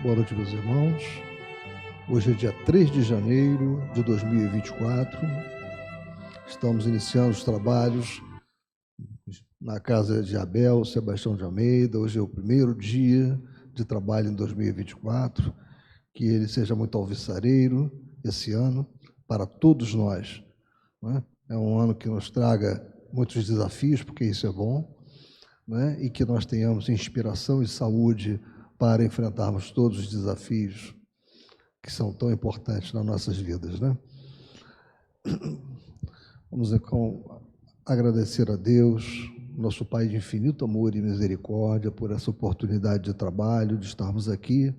Boa noite, meus irmãos. Hoje é dia 3 de janeiro de 2024. Estamos iniciando os trabalhos na casa de Abel Sebastião de Almeida. Hoje é o primeiro dia de trabalho em 2024. Que ele seja muito alvissareiro esse ano para todos nós, não é? É um ano que nos traga muitos desafios, porque isso é bom, não é? E que nós tenhamos inspiração e saúde para enfrentarmos todos os desafios que são tão importantes nas nossas vidas, né? Vamos, então, agradecer a Deus, nosso Pai de infinito amor e misericórdia, por essa oportunidade de trabalho, de estarmos aqui,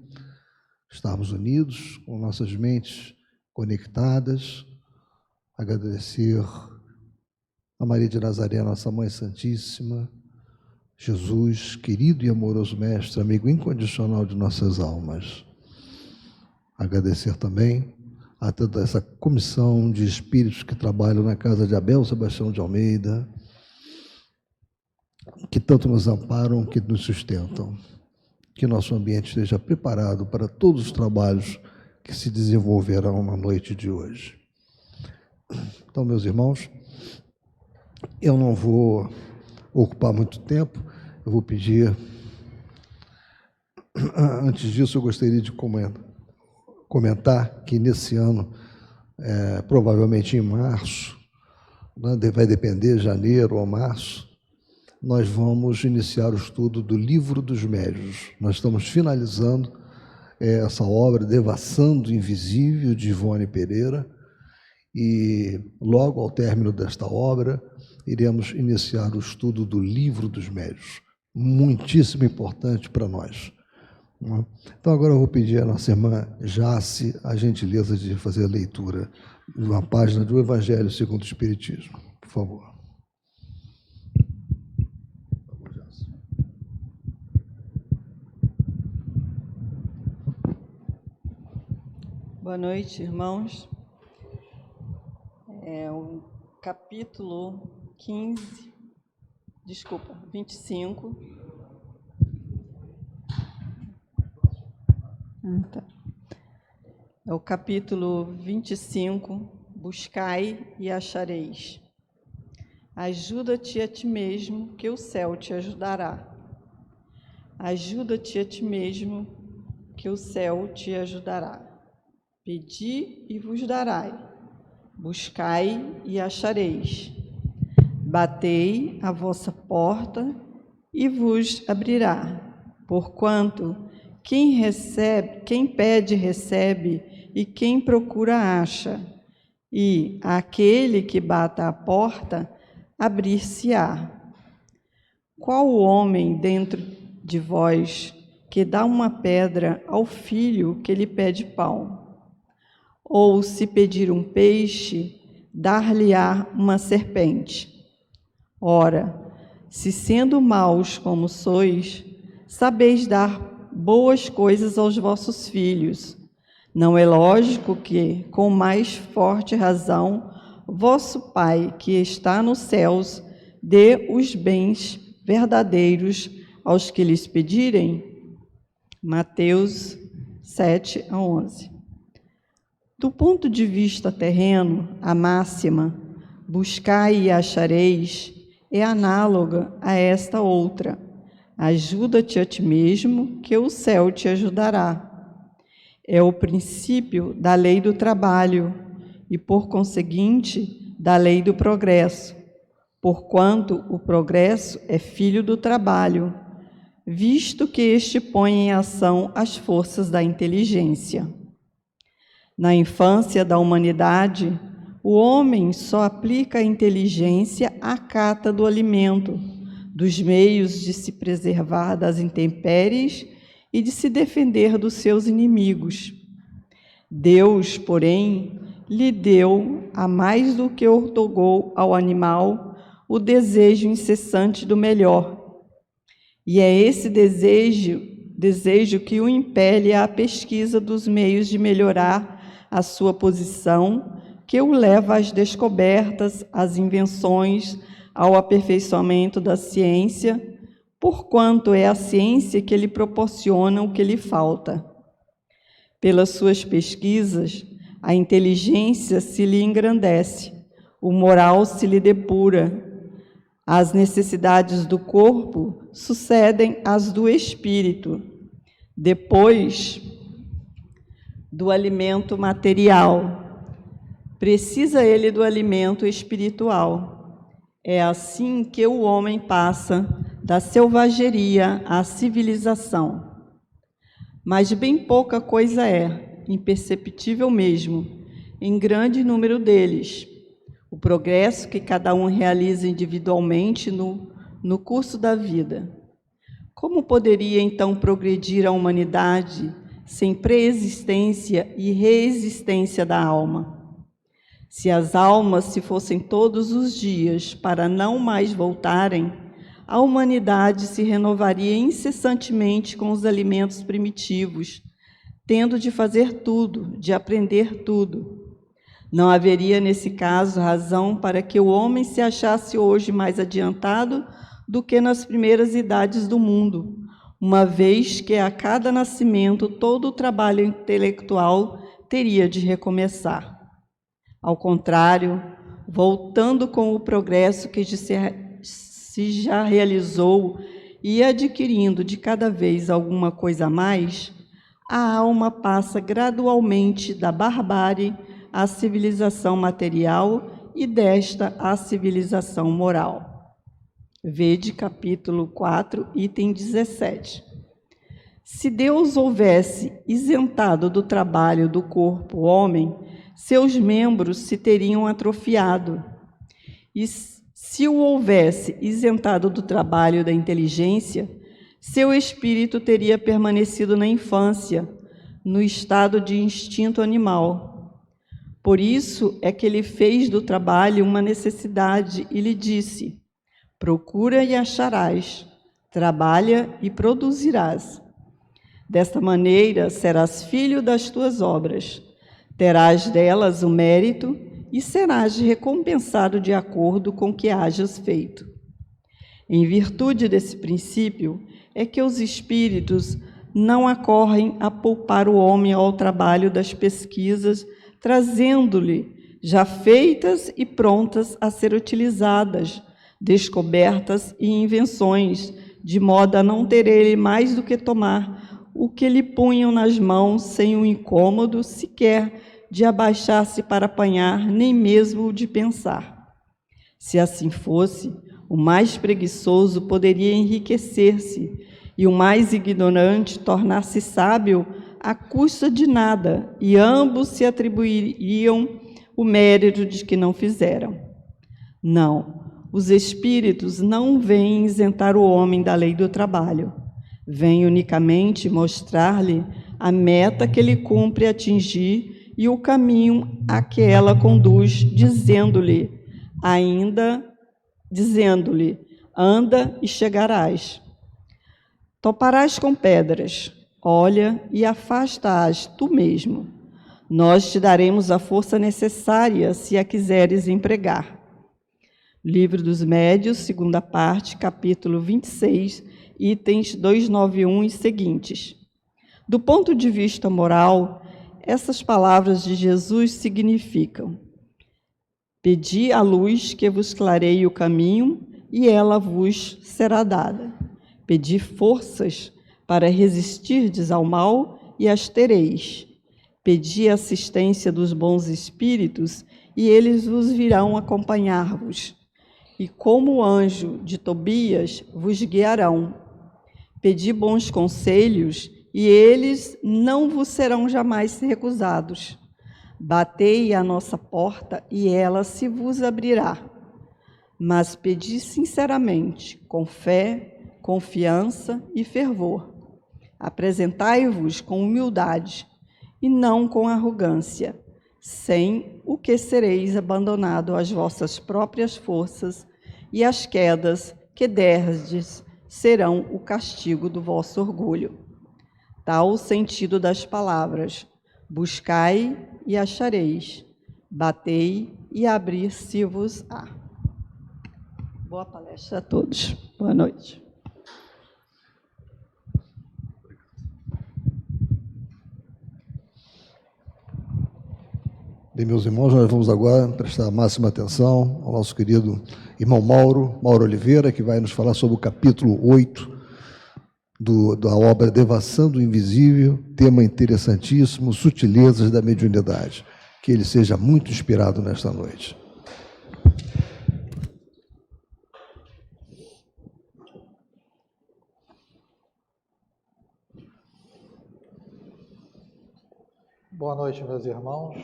estarmos unidos, com nossas mentes conectadas. Agradecer a Maria de Nazaré, nossa Mãe Santíssima, Jesus, querido e amoroso Mestre, amigo incondicional de nossas almas. Agradecer também a toda essa comissão de espíritos que trabalham na casa de Abel Sebastião de Almeida, que tanto nos amparam, que nos sustentam. Que nosso ambiente esteja preparado para todos os trabalhos que se desenvolverão na noite de hoje. Então, meus irmãos, eu não vou ocupar muito tempo, eu vou pedir... Antes disso, eu gostaria de comentar que nesse ano, provavelmente em março, né, vai depender, janeiro ou março, nós vamos iniciar o estudo do Livro dos Médiuns. Nós estamos finalizando essa obra, Devassando o Invisível, de Ivone Pereira, e logo ao término desta obra, iremos iniciar o estudo do Livro dos Médiuns, muitíssimo importante para nós. Então, agora eu vou pedir à nossa irmã Jace a gentileza de fazer a leitura de uma página do Evangelho segundo o Espiritismo, por favor. Boa noite, irmãos. O capítulo 25. É o capítulo 25, Buscai e achareis. Ajuda-te a ti mesmo, que o céu te ajudará. Ajuda-te a ti mesmo, que o céu te ajudará. Pedi e vos darai, buscai e achareis. Batei a vossa porta e vos abrirá, porquanto quem pede, recebe, e quem procura, acha, e aquele que bata à porta, abrir-se-á. Qual o homem dentro de vós que dá uma pedra ao filho que lhe pede pão? Ou, se pedir um peixe, dar-lhe-á uma serpente? Ora, se sendo maus como sois, sabeis dar boas coisas aos vossos filhos, não é lógico que, com mais forte razão, vosso Pai, que está nos céus, dê os bens verdadeiros aos que lhes pedirem? Mateus 7-11. Do ponto de vista terreno, a máxima, buscai e achareis, é análoga a esta outra. Ajuda-te a ti mesmo, que o céu te ajudará. É o princípio da lei do trabalho e, por conseguinte, da lei do progresso, porquanto o progresso é filho do trabalho, visto que este põe em ação as forças da inteligência. Na infância da humanidade, o homem só aplica a inteligência à cata do alimento, dos meios de se preservar das intempéries e de se defender dos seus inimigos. Deus, porém, lhe deu, a mais do que outorgou ao animal, o desejo incessante do melhor. E é esse desejo que o impele à pesquisa dos meios de melhorar a sua posição, que o leva às descobertas, às invenções, ao aperfeiçoamento da ciência, porquanto é a ciência que lhe proporciona o que lhe falta. Pelas suas pesquisas, a inteligência se lhe engrandece, o moral se lhe depura. As necessidades do corpo sucedem às do espírito. Depois do alimento material, precisa ele do alimento espiritual. É assim que o homem passa da selvageria à civilização. Mas bem pouca coisa é, imperceptível mesmo, em grande número deles, o progresso que cada um realiza individualmente no curso da vida. Como poderia então progredir a humanidade sem preexistência e reexistência da alma? Se as almas se fossem todos os dias para não mais voltarem, a humanidade se renovaria incessantemente com os alimentos primitivos, tendo de fazer tudo, de aprender tudo. Não haveria, nesse caso, razão para que o homem se achasse hoje mais adiantado do que nas primeiras idades do mundo, uma vez que a cada nascimento todo o trabalho intelectual teria de recomeçar. Ao contrário, voltando com o progresso que se já realizou e adquirindo de cada vez alguma coisa a mais, a alma passa gradualmente da barbárie à civilização material e desta à civilização moral. Vede capítulo 4, item 17. Se Deus houvesse isentado do trabalho do corpo o homem, seus membros se teriam atrofiado. E se o houvesse isentado do trabalho da inteligência, seu espírito teria permanecido na infância, no estado de instinto animal. Por isso é que ele fez do trabalho uma necessidade e lhe disse: procura e acharás, trabalha e produzirás. Desta maneira serás filho das tuas obras, terás delas o mérito e serás recompensado de acordo com o que hajas feito. Em virtude desse princípio, é que os espíritos não acorrem a poupar o homem ao trabalho das pesquisas, trazendo-lhe já feitas e prontas a ser utilizadas, descobertas e invenções, de modo a não ter ele mais do que tomar o que lhe punham nas mãos, sem o incômodo sequer de abaixar-se para apanhar, nem mesmo de pensar. Se assim fosse, o mais preguiçoso poderia enriquecer-se e o mais ignorante tornar-se sábio à custa de nada, e ambos se atribuiriam o mérito de que não fizeram. Não, os espíritos não vêm isentar o homem da lei do trabalho. Vêm unicamente mostrar-lhe a meta que ele cumpre atingir e o caminho a que ela conduz, dizendo-lhe, anda e chegarás. Toparás com pedras, olha e afasta-as tu mesmo. Nós te daremos a força necessária se a quiseres empregar. Livro dos Médiuns, segunda parte, capítulo 26, itens 291 e seguintes. Do ponto de vista moral, essas palavras de Jesus significam: pedi a luz que vos clareie o caminho e ela vos será dada. Pedi forças para resistirdes ao mal e as tereis. Pedi a assistência dos bons espíritos e eles vos virão acompanhar-vos. E como o anjo de Tobias vos guiarão. Pedi bons conselhos e eles não vos serão jamais recusados. Batei à nossa porta e ela se vos abrirá. Mas pedi sinceramente, com fé, confiança e fervor. Apresentai-vos com humildade e não com arrogância, sem o que sereis abandonado às vossas próprias forças, e as quedas que derdes serão o castigo do vosso orgulho. Tal o sentido das palavras: buscai e achareis, batei e abrir-se-vos-á. Boa palestra a todos. Boa noite. Bem, meus irmãos, nós vamos agora prestar a máxima atenção ao nosso querido irmão Mauro Oliveira, que vai nos falar sobre o capítulo 8 da obra Devassando o Invisível, tema interessantíssimo, Sutilezas da Mediunidade. Que ele seja muito inspirado nesta noite. Boa noite, meus irmãos.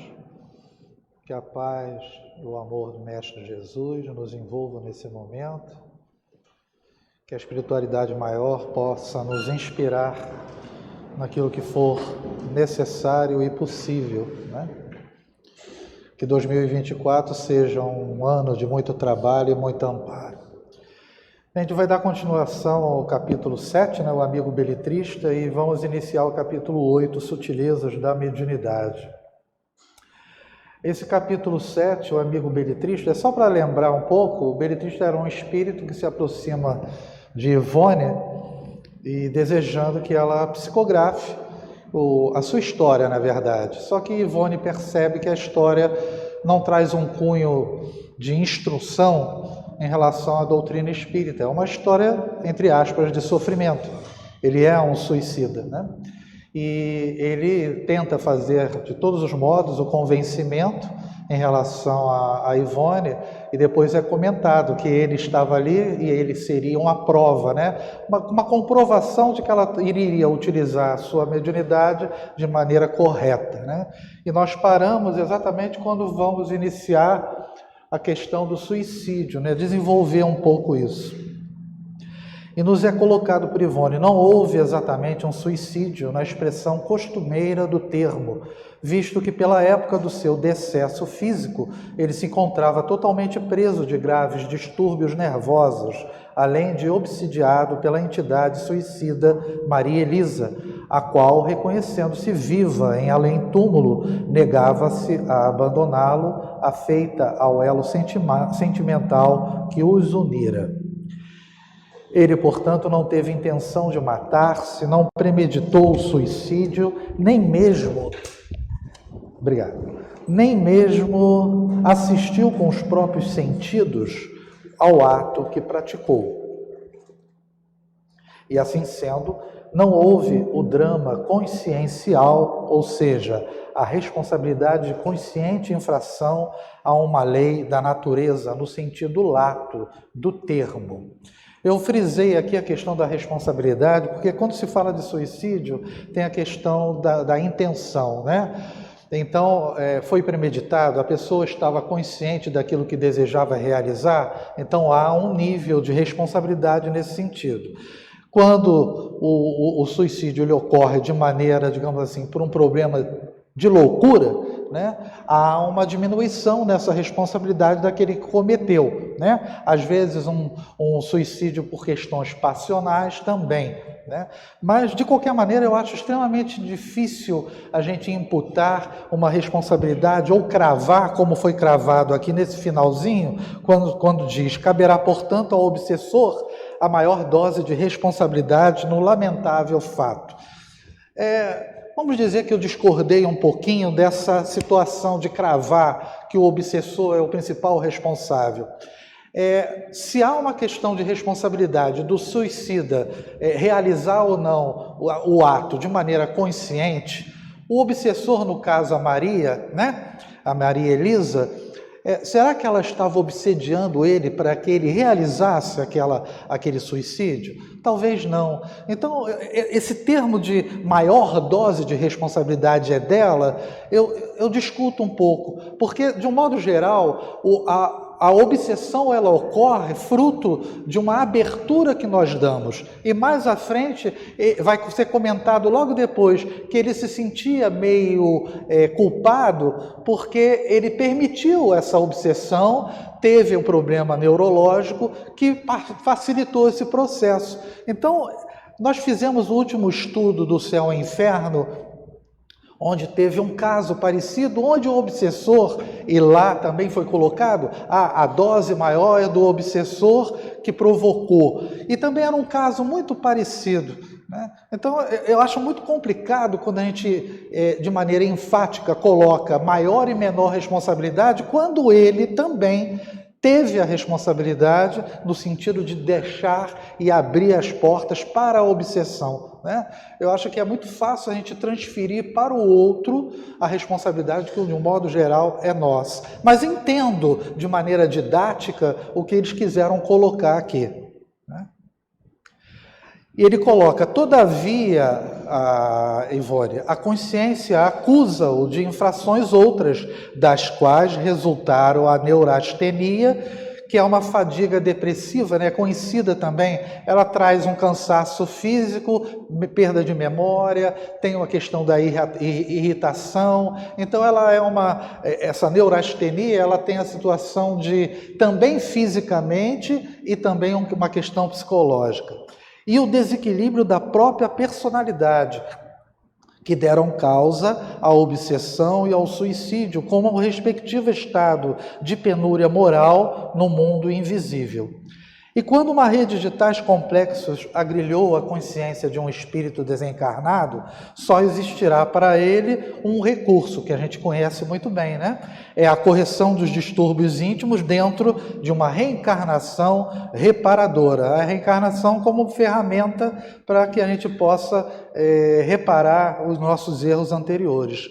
Que a paz e o amor do Mestre Jesus nos envolvam nesse momento. Que a espiritualidade maior possa nos inspirar naquilo que for necessário e possível, né? Que 2024 seja um ano de muito trabalho e muito amparo. A gente vai dar continuação ao capítulo 7, né, o amigo beletrista, e vamos iniciar o capítulo 8, Sutilezas da Mediunidade. Esse capítulo 7, o amigo beletrista, é só para lembrar um pouco, o beletrista era um espírito que se aproxima de Ivone e desejando que ela psicografe a sua história, na verdade. Só que Ivone percebe que a história não traz um cunho de instrução em relação à doutrina espírita. É uma história, entre aspas, de sofrimento. Ele é um suicida, né? E ele tenta fazer de todos os modos o convencimento em relação a Ivone, e depois é comentado que ele estava ali e ele seria uma prova, né? Uma comprovação de que ela iria utilizar a sua mediunidade de maneira correta, né? E nós paramos exatamente quando vamos iniciar a questão do suicídio, né? Desenvolver um pouco isso. E nos é colocado por Ivone, não houve exatamente um suicídio na expressão costumeira do termo, visto que pela época do seu decesso físico, ele se encontrava totalmente preso de graves distúrbios nervosos, além de obsidiado pela entidade suicida Maria Elisa, a qual, reconhecendo-se viva em além-túmulo, negava-se a abandoná-lo, afeita ao elo sentimental que os unira. Ele, portanto, não teve intenção de matar-se, não premeditou o suicídio, nem mesmo assistiu com os próprios sentidos ao ato que praticou. E assim sendo, não houve o drama consciencial, ou seja, a responsabilidade de consciente infração a uma lei da natureza, no sentido lato do termo. Eu frisei aqui a questão da responsabilidade, porque quando se fala de suicídio, tem a questão da intenção, né? Então, foi premeditado, a pessoa estava consciente daquilo que desejava realizar, então há um nível de responsabilidade nesse sentido. Quando o suicídio ele ocorre de maneira, digamos assim, por um problema de loucura, né, há uma diminuição nessa responsabilidade daquele que cometeu, né? Às vezes um suicídio por questões passionais também, né? Mas de qualquer maneira eu acho extremamente difícil a gente imputar uma responsabilidade ou cravar, como foi cravado aqui nesse finalzinho, quando diz: caberá portanto ao obsessor a maior dose de responsabilidade no lamentável fato. Vamos dizer que eu discordei um pouquinho dessa situação de cravar que o obsessor é o principal responsável. Se há uma questão de responsabilidade do suicida realizar ou não o ato de maneira consciente, o obsessor, no caso a Maria, né, a Maria Elisa, será que ela estava obsediando ele para que ele realizasse aquele suicídio? Talvez não. Então, esse termo de maior dose de responsabilidade é dela, eu discuto um pouco, porque, de um modo geral, a obsessão ela ocorre fruto de uma abertura que nós damos. E mais à frente, vai ser comentado logo depois que ele se sentia meio culpado porque ele permitiu essa obsessão, teve um problema neurológico que facilitou esse processo. Então, nós fizemos o último estudo do Céu e Inferno, onde teve um caso parecido, onde o obsessor, e lá também foi colocado, a dose maior é do obsessor que provocou. E também era um caso muito parecido, né? Então, eu acho muito complicado quando a gente, de maneira enfática, coloca maior e menor responsabilidade, quando ele também teve a responsabilidade no sentido de deixar e abrir as portas para a obsessão, né? Eu acho que é muito fácil a gente transferir para o outro a responsabilidade que, de um modo geral, é nossa. Mas entendo, de maneira didática, o que eles quiseram colocar aqui, né? E ele coloca, todavia, Ivone, a consciência acusa-o de infrações outras, das quais resultaram a neurastenia, que é uma fadiga depressiva, né, conhecida também. Ela traz um cansaço físico, perda de memória, tem uma questão da irritação. Então, essa neurastenia, ela tem a situação de também fisicamente e também uma questão psicológica. E o desequilíbrio da própria personalidade, que deram causa à obsessão e ao suicídio, como o respectivo estado de penúria moral no mundo invisível. E quando uma rede de tais complexos agrilhou a consciência de um espírito desencarnado, só existirá para ele um recurso que a gente conhece muito bem, né? É a correção dos distúrbios íntimos dentro de uma reencarnação reparadora. A reencarnação como ferramenta para que a gente possa reparar os nossos erros anteriores.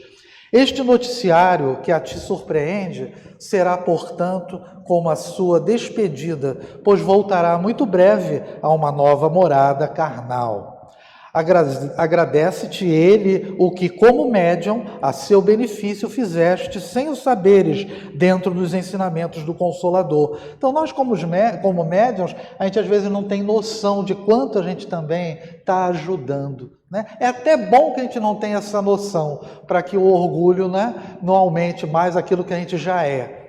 Este noticiário que a ti surpreende será, portanto, como a sua despedida, pois voltará muito breve a uma nova morada carnal. Agradece-te ele o que, como médium, a seu benefício fizeste, sem o saberes, dentro dos ensinamentos do Consolador. Então, nós, como médiums, a gente às vezes não tem noção de quanto a gente também está ajudando, né? É até bom que a gente não tenha essa noção, para que o orgulho, né, não aumente mais aquilo que a gente já é.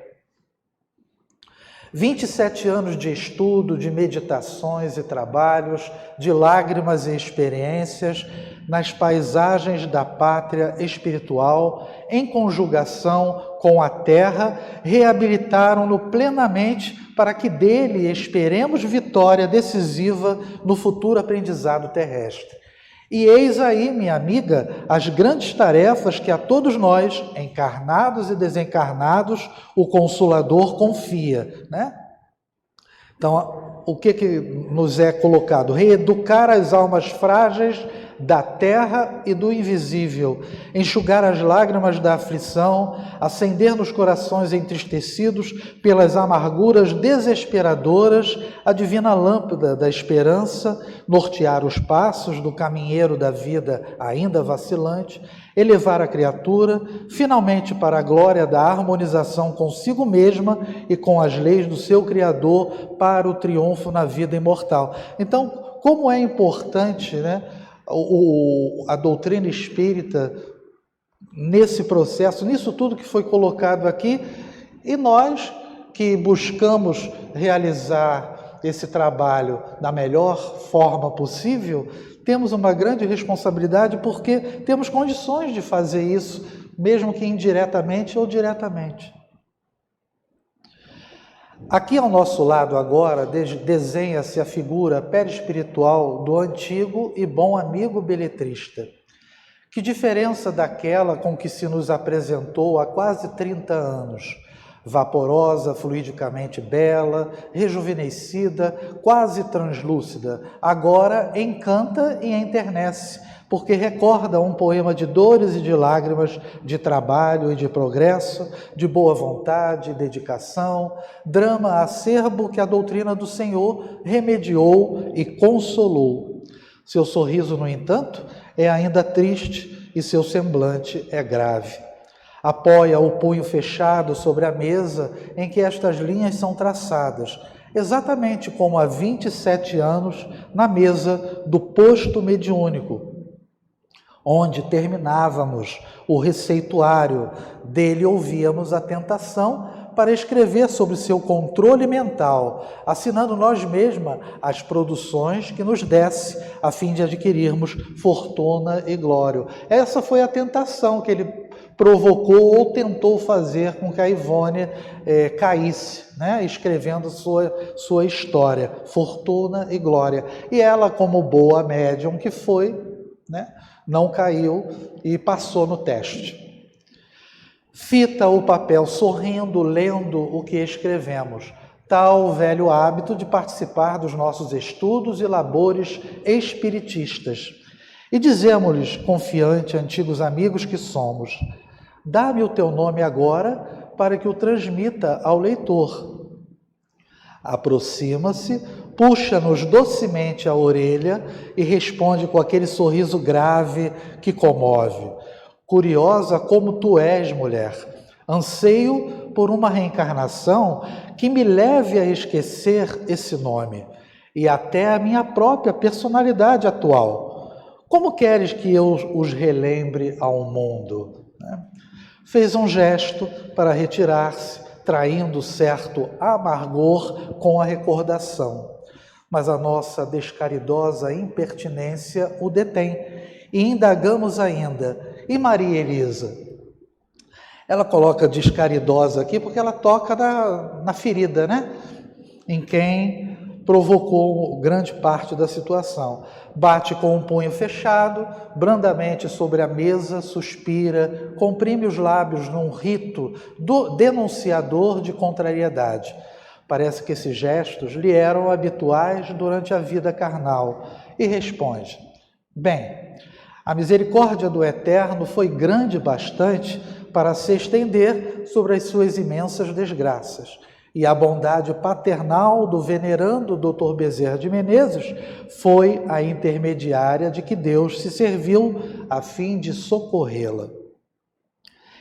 27 anos de estudo, de meditações e trabalhos, de lágrimas e experiências, nas paisagens da pátria espiritual, em conjugação com a terra, reabilitaram-no plenamente para que dele esperemos vitória decisiva no futuro aprendizado terrestre. E eis aí, minha amiga, as grandes tarefas que a todos nós, encarnados e desencarnados, o Consolador confia, né? Então, o que nos é colocado? Reeducar as almas frágeis da terra e do invisível, enxugar as lágrimas da aflição, acender nos corações entristecidos pelas amarguras desesperadoras a divina lâmpada da esperança, nortear os passos do caminheiro da vida ainda vacilante, elevar a criatura, finalmente para a glória da harmonização consigo mesma e com as leis do seu Criador para o triunfo na vida imortal. Então, como é importante, né, a doutrina espírita nesse processo, nisso tudo que foi colocado aqui, e nós que buscamos realizar esse trabalho da melhor forma possível, temos uma grande responsabilidade porque temos condições de fazer isso, mesmo que indiretamente ou diretamente. Aqui ao nosso lado agora desenha-se a figura perispiritual do antigo e bom amigo beletrista. Que diferença daquela com que se nos apresentou há quase 30 anos. Vaporosa, fluidicamente bela, rejuvenescida, quase translúcida, agora encanta e enternece, porque recorda um poema de dores e de lágrimas, de trabalho e de progresso, de boa vontade e dedicação, drama acerbo que a doutrina do Senhor remediou e consolou. Seu sorriso, no entanto, é ainda triste e seu semblante é grave. Apoia o punho fechado sobre a mesa em que estas linhas são traçadas, exatamente como há 27 anos na mesa do posto mediúnico, onde terminávamos o receituário. Dele ouvíamos a tentação para escrever sobre seu controle mental, assinando nós mesmas as produções que nos desse, a fim de adquirirmos fortuna e glória. Essa foi a tentação que ele provocou ou tentou fazer com que a Ivone caísse, né? Escrevendo sua história, Fortuna e Glória. E ela, como boa médium que foi, né? Não caiu e passou no teste. Fita o papel sorrindo, lendo o que escrevemos. Tal velho hábito de participar dos nossos estudos e labores espiritistas. E dizemos-lhes, confiante, antigos amigos que somos, dá-me o teu nome agora para que o transmita ao leitor. Aproxima-se, puxa-nos docemente a orelha e responde com aquele sorriso grave que comove. Curiosa como tu és, mulher, anseio por uma reencarnação que me leve a esquecer esse nome e até a minha própria personalidade atual. Como queres que eu os relembre ao mundo? Fez um gesto para retirar-se, traindo certo amargor com a recordação. Mas a nossa descaridosa impertinência o detém e indagamos ainda. E Maria Elisa? Ela coloca descaridosa aqui porque ela toca na ferida, né? Em quem provocou grande parte da situação. Bate com o punho fechado, brandamente sobre a mesa, suspira, comprime os lábios num rito denunciador de contrariedade. Parece que esses gestos lhe eram habituais durante a vida carnal. E responde, bem, a misericórdia do Eterno foi grande bastante para se estender sobre as suas imensas desgraças. E a bondade paternal do venerando Dr. Bezerra de Menezes foi a intermediária de que Deus se serviu a fim de socorrê-la.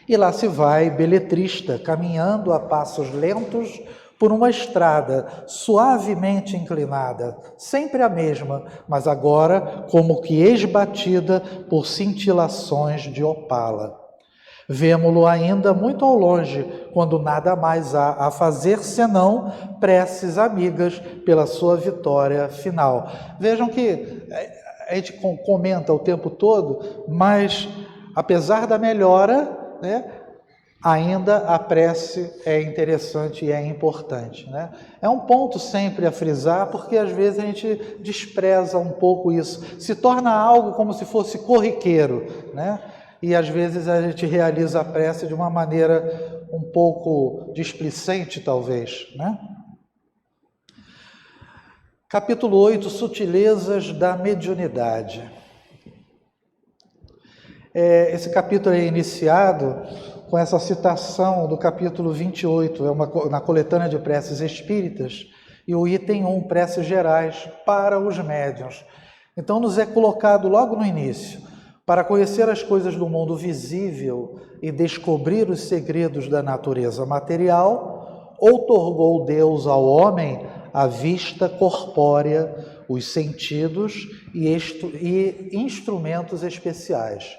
E lá se vai, beletrista, caminhando a passos lentos por uma estrada suavemente inclinada, sempre a mesma, mas agora como que esbatida por cintilações de opala. Vemo-lo ainda muito ao longe, quando nada mais há a fazer senão preces amigas pela sua vitória final. Vejam que a gente comenta o tempo todo, mas apesar da melhora, né, ainda a prece é interessante e é importante, né? É um ponto sempre a frisar, porque às vezes a gente despreza um pouco isso, se torna algo como se fosse corriqueiro, né? E às vezes a gente realiza a prece de uma maneira um pouco displicente, talvez, né? Capítulo 8, Sutilezas da Mediunidade. Esse capítulo é iniciado com essa citação do capítulo 28, na coletânea de preces espíritas, e o item 1, preces gerais para os médiuns. Então nos é colocado logo no início, para conhecer as coisas do mundo visível e descobrir os segredos da natureza material, outorgou Deus ao homem a vista corpórea, os sentidos e instrumentos especiais.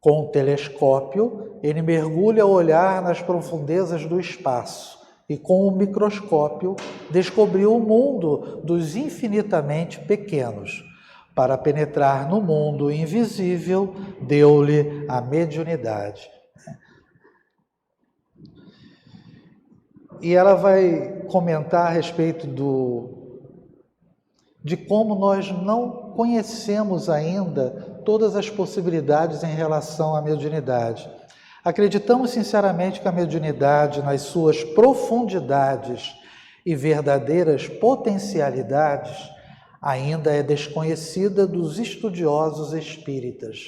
Com o telescópio, ele mergulha o olhar nas profundezas do espaço e com o microscópio descobriu o mundo dos infinitamente pequenos. Para penetrar no mundo invisível, deu-lhe a mediunidade. E ela vai comentar a respeito de como nós não conhecemos ainda todas as possibilidades em relação à mediunidade. Acreditamos sinceramente que a mediunidade, nas suas profundidades e verdadeiras potencialidades, ainda é desconhecida dos estudiosos espíritas.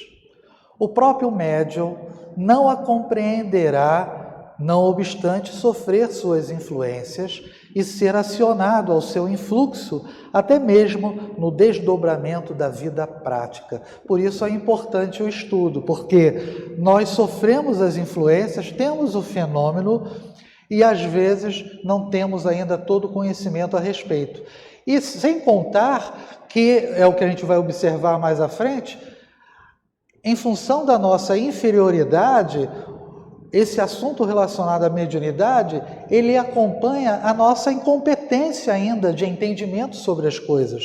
O próprio médium não a compreenderá, não obstante sofrer suas influências e ser acionado ao seu influxo, até mesmo no desdobramento da vida prática. Por isso é importante o estudo, porque nós sofremos as influências, temos o fenômeno e às vezes não temos ainda todo o conhecimento a respeito. E sem contar que, é o que a gente vai observar mais à frente, em função da nossa inferioridade, esse assunto relacionado à mediunidade, ele acompanha a nossa incompetência ainda de entendimento sobre as coisas.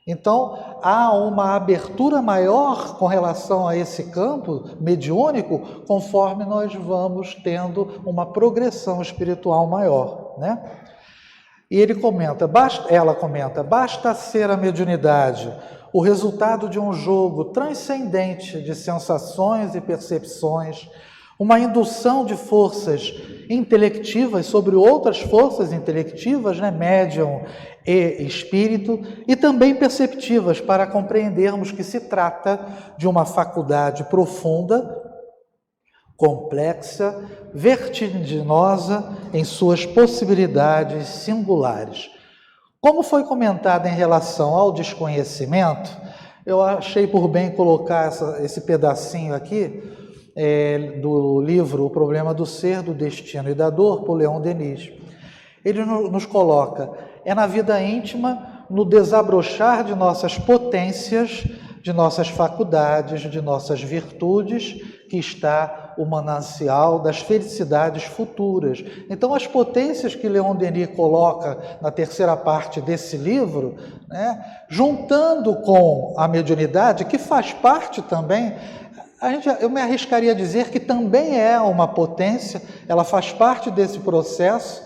Então, há uma abertura maior com relação a esse campo mediúnico, conforme nós vamos tendo uma progressão espiritual maior, né? E ela comenta, basta ser a mediunidade o resultado de um jogo transcendente de sensações e percepções, uma indução de forças intelectivas sobre outras forças intelectivas, né, médium e espírito, e também perceptivas, para compreendermos que se trata de uma faculdade profunda, complexa, vertiginosa em suas possibilidades singulares. Como foi comentado em relação ao desconhecimento, eu achei por bem colocar esse pedacinho aqui, do livro O Problema do Ser, do Destino e da Dor, por Leon Denis. Ele nos coloca, é na vida íntima, no desabrochar de nossas potências, de nossas faculdades, de nossas virtudes, que está o manancial das felicidades futuras. Então, as potências que Leon Denis coloca na terceira parte desse livro, né, juntando com a mediunidade, que faz parte também, eu me arriscaria a dizer que também é uma potência, ela faz parte desse processo,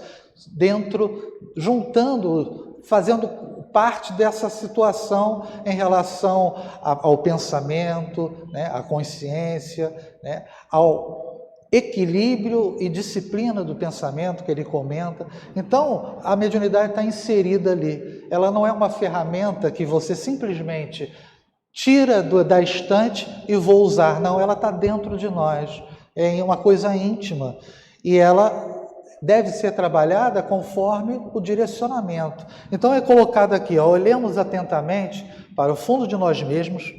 fazendo parte dessa situação em relação ao pensamento, né, à consciência, né, ao equilíbrio e disciplina do pensamento que ele comenta. Então, a mediunidade está inserida ali. Ela não é uma ferramenta que você simplesmente tira da estante e vou usar. Não, ela está dentro de nós. É uma coisa íntima. E ela deve ser trabalhada conforme o direcionamento. Então é colocado aqui, olhemos atentamente para o fundo de nós mesmos,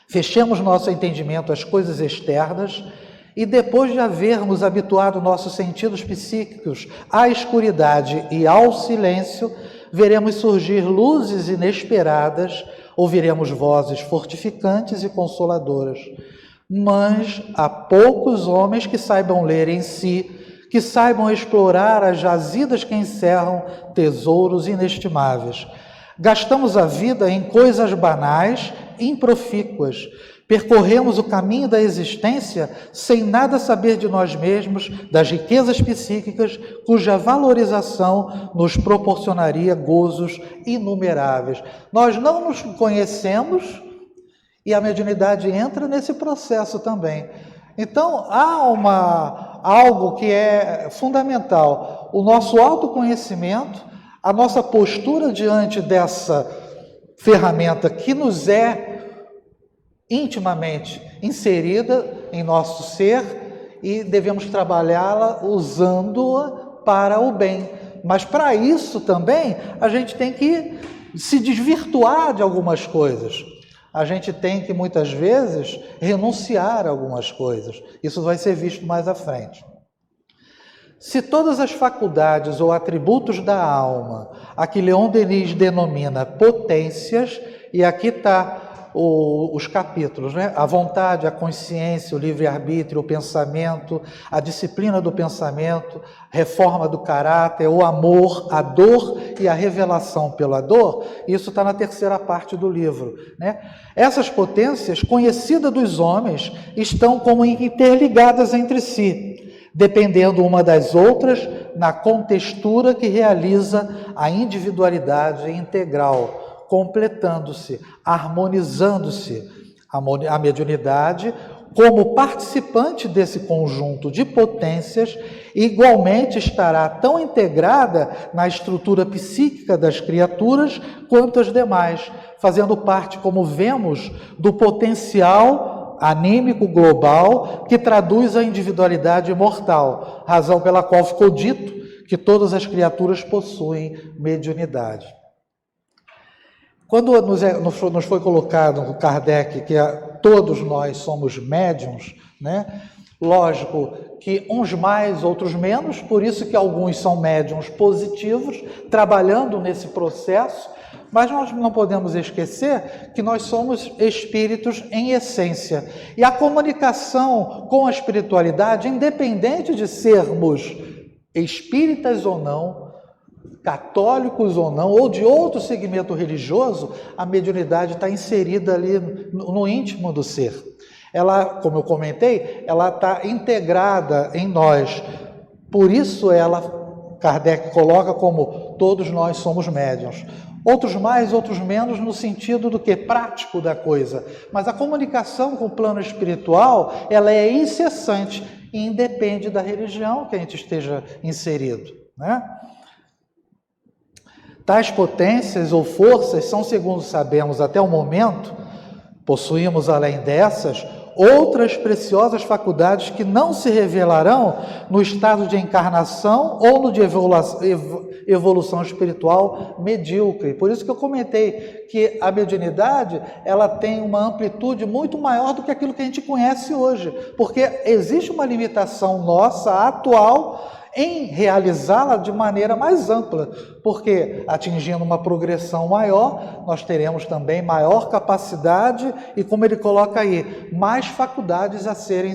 fechemos nosso entendimento às coisas externas e depois de havermos habituado nossos sentidos psíquicos à escuridade e ao silêncio, veremos surgir luzes inesperadas, ouviremos vozes fortificantes e consoladoras. Mas há poucos homens que saibam ler em si, que saibam explorar as jazidas que encerram tesouros inestimáveis. Gastamos a vida em coisas banais, improfícuas. Percorremos o caminho da existência sem nada saber de nós mesmos, das riquezas psíquicas, cuja valorização nos proporcionaria gozos inumeráveis. Nós não nos conhecemos e a mediunidade entra nesse processo também. Então, há algo que é fundamental, o nosso autoconhecimento, a nossa postura diante dessa ferramenta que nos é intimamente inserida em nosso ser e devemos trabalhá-la usando-a para o bem. Mas para isso também a gente tem que se desvirtuar de algumas coisas. A gente tem que, muitas vezes, renunciar a algumas coisas. Isso vai ser visto mais à frente. Se todas as faculdades ou atributos da alma, a que Leon Denis denomina potências, e aqui está os capítulos, né? A vontade, a consciência, o livre-arbítrio, o pensamento, a disciplina do pensamento, reforma do caráter, o amor, a dor e a revelação pela dor, isso está na terceira parte do livro, né? Essas potências, conhecidas dos homens, estão como interligadas entre si, dependendo uma das outras na contextura que realiza a individualidade integral, completando-se, harmonizando-se a mediunidade como participante desse conjunto de potências, igualmente estará tão integrada na estrutura psíquica das criaturas quanto as demais, fazendo parte, como vemos, do potencial anímico global que traduz a individualidade imortal, razão pela qual ficou dito que todas as criaturas possuem mediunidade. Quando nos foi colocado no Kardec que todos nós somos médiuns, né? Lógico que uns mais, outros menos, por isso que alguns são médiuns positivos, trabalhando nesse processo, mas nós não podemos esquecer que nós somos espíritos em essência. E a comunicação com a espiritualidade, independente de sermos espíritas ou não, católicos ou não, ou de outro segmento religioso, a mediunidade está inserida ali no íntimo do ser. Ela, como eu comentei, ela está integrada em nós. Por isso Kardec coloca como todos nós somos médiuns. Outros mais, outros menos, no sentido do que? Prático da coisa. Mas a comunicação com o plano espiritual, ela é incessante e independe da religião que a gente esteja inserido, né? Tais potências ou forças são, segundo sabemos até o momento, possuímos além dessas, outras preciosas faculdades que não se revelarão no estado de encarnação ou no de evolução espiritual medíocre. Por isso que eu comentei que a mediunidade, ela tem uma amplitude muito maior do que aquilo que a gente conhece hoje, porque existe uma limitação nossa atual em realizá-la de maneira mais ampla, porque atingindo uma progressão maior, nós teremos também maior capacidade e, como ele coloca aí, mais faculdades a serem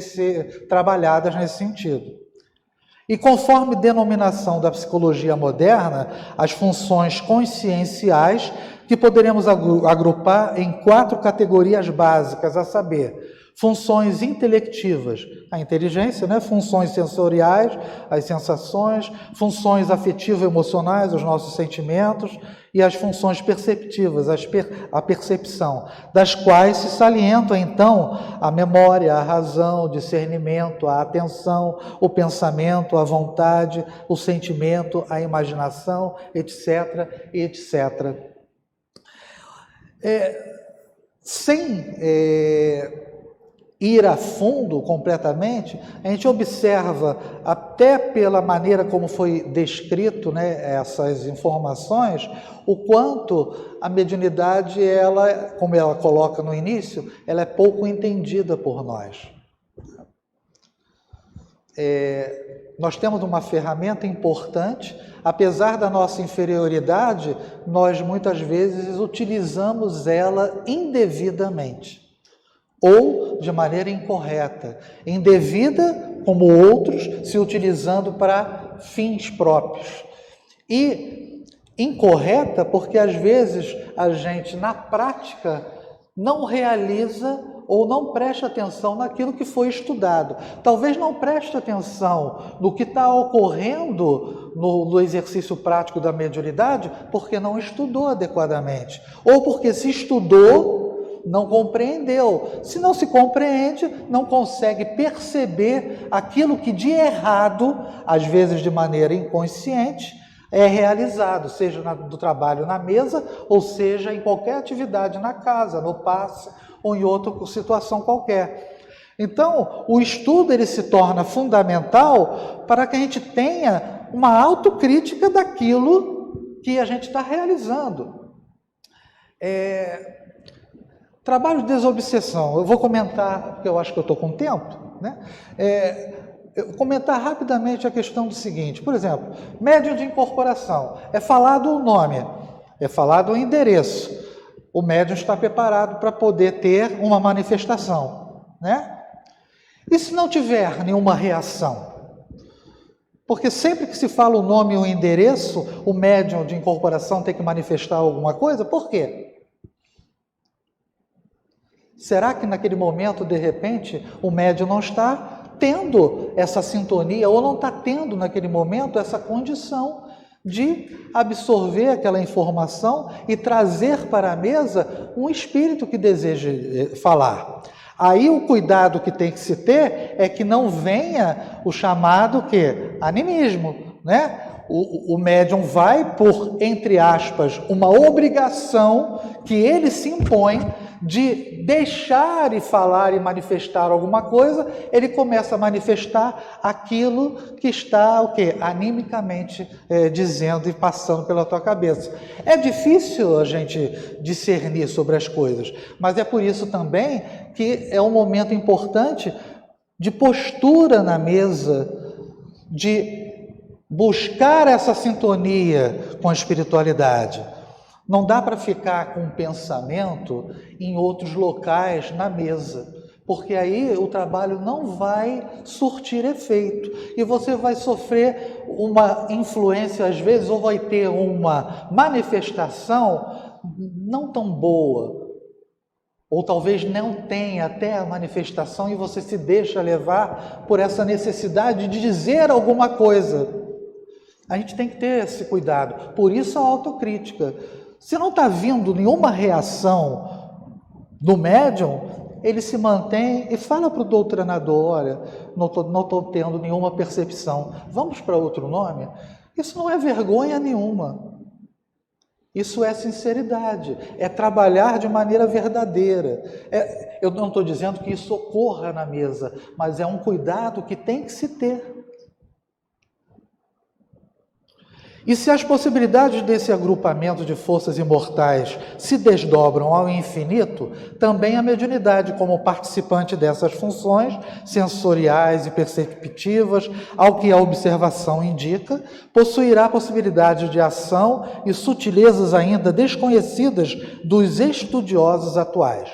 trabalhadas nesse sentido. E conforme denominação da psicologia moderna, as funções conscienciais que poderemos agrupar em 4 categorias básicas, a saber, funções intelectivas, a inteligência, né? Funções sensoriais, as sensações, funções afetivo-emocionais, os nossos sentimentos, e as funções perceptivas, a percepção, das quais se salientam, então, a memória, a razão, o discernimento, a atenção, o pensamento, a vontade, o sentimento, a imaginação, etc., etc. Sem ir a fundo completamente, a gente observa, até pela maneira como foi descrito, né, essas informações, o quanto a mediunidade, como ela coloca no início, ela é pouco entendida por nós. Nós temos uma ferramenta importante, apesar da nossa inferioridade, nós muitas vezes utilizamos ela indevidamente, ou de maneira incorreta, indevida como outros, se utilizando para fins próprios. E incorreta porque às vezes a gente na prática não realiza ou não presta atenção naquilo que foi estudado. Talvez não preste atenção no que está ocorrendo no exercício prático da mediunidade porque não estudou adequadamente, ou porque se estudou, não compreendeu. Se não se compreende, não consegue perceber aquilo que de errado, às vezes de maneira inconsciente, é realizado, seja do trabalho na mesa, ou seja em qualquer atividade na casa, no passe ou em outra situação qualquer. Então, o estudo ele se torna fundamental para que a gente tenha uma autocrítica daquilo que a gente está realizando. Trabalho de desobsessão, eu vou comentar, porque eu acho que eu estou com tempo, né? Eu comentar rapidamente a questão do seguinte, por exemplo, médium de incorporação, é falado o nome, é falado o endereço, o médium está preparado para poder ter uma manifestação, né? E se não tiver nenhuma reação? Porque sempre que se fala o nome e o endereço, o médium de incorporação tem que manifestar alguma coisa, por quê? Será que naquele momento, de repente, o médium não está tendo essa sintonia ou não está tendo naquele momento essa condição de absorver aquela informação e trazer para a mesa um espírito que deseja falar? Aí o cuidado que tem que se ter é que não venha o chamado animismo, né? O médium vai por, entre aspas, uma obrigação que ele se impõe de deixar e falar e manifestar alguma coisa, ele começa a manifestar aquilo que está, animicamente dizendo e passando pela tua cabeça. É difícil a gente discernir sobre as coisas, mas é por isso também que é um momento importante de postura na mesa, de buscar essa sintonia com a espiritualidade. Não dá para ficar com um pensamento em outros locais na mesa, Porque aí o trabalho não vai surtir efeito e você vai sofrer uma influência às vezes, ou vai ter uma manifestação não tão boa, ou talvez não tenha até a manifestação e você se deixa levar por essa necessidade de dizer alguma coisa. A gente tem que ter esse cuidado, por isso a autocrítica. Se não está vindo nenhuma reação do médium, ele se mantém e fala para o doutrinador: olha, não estou tendo nenhuma percepção, vamos para outro nome? Isso não é vergonha nenhuma. Isso é sinceridade, é trabalhar de maneira verdadeira. Eu não estou dizendo que isso ocorra na mesa, mas é um cuidado que tem que se ter. E se as possibilidades desse agrupamento de forças imortais se desdobram ao infinito, também a mediunidade, como participante dessas funções sensoriais e perceptivas, ao que a observação indica, possuirá possibilidades de ação e sutilezas ainda desconhecidas dos estudiosos atuais.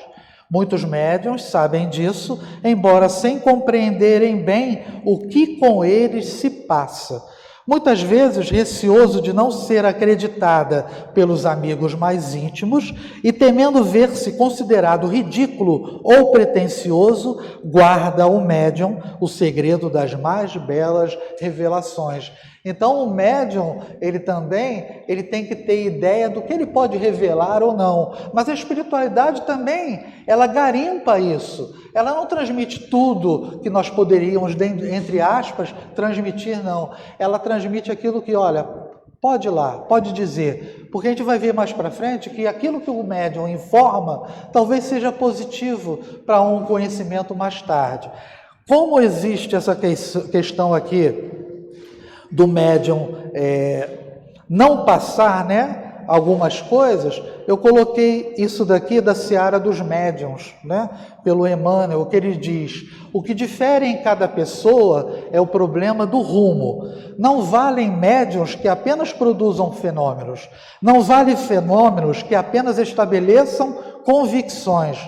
Muitos médiuns sabem disso, embora sem compreenderem bem o que com eles se passa. Muitas vezes receoso de não ser acreditada pelos amigos mais íntimos e temendo ver-se considerado ridículo ou pretensioso, guarda o médium o segredo das mais belas revelações. Então o médium, ele tem que ter ideia do que ele pode revelar ou não. Mas a espiritualidade também, ela garimpa isso. Ela não transmite tudo que nós poderíamos, entre aspas, transmitir, não. Ela transmite aquilo que, olha, pode ir lá, pode dizer. Porque a gente vai ver mais para frente que aquilo que o médium informa talvez seja positivo para um conhecimento mais tarde. Como existe essa questão aqui do médium não passar, algumas coisas, eu coloquei isso daqui da seara dos médiuns, pelo Emmanuel, o que ele diz: o que difere em cada pessoa é o problema do rumo. Não valem médiuns que apenas produzam fenômenos, não valem fenômenos que apenas estabeleçam convicções,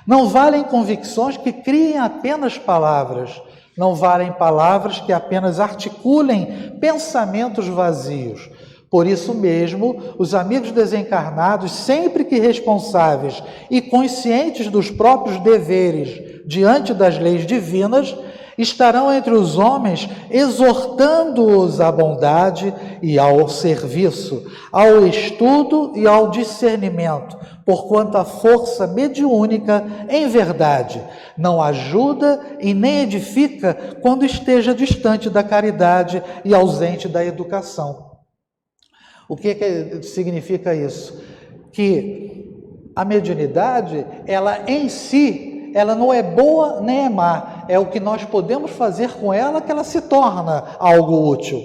não valem convicções que criem apenas palavras, não valem palavras que apenas articulem pensamentos vazios. Por isso mesmo, os amigos desencarnados, sempre que responsáveis e conscientes dos próprios deveres diante das leis divinas, estarão entre os homens exortando-os à bondade e ao serviço, ao estudo e ao discernimento, porquanto a força mediúnica, em verdade, não ajuda e nem edifica quando esteja distante da caridade e ausente da educação. O que significa isso? Que a mediunidade, ela em si, ela não é boa nem é má. É o que nós podemos fazer com ela que ela se torna algo útil.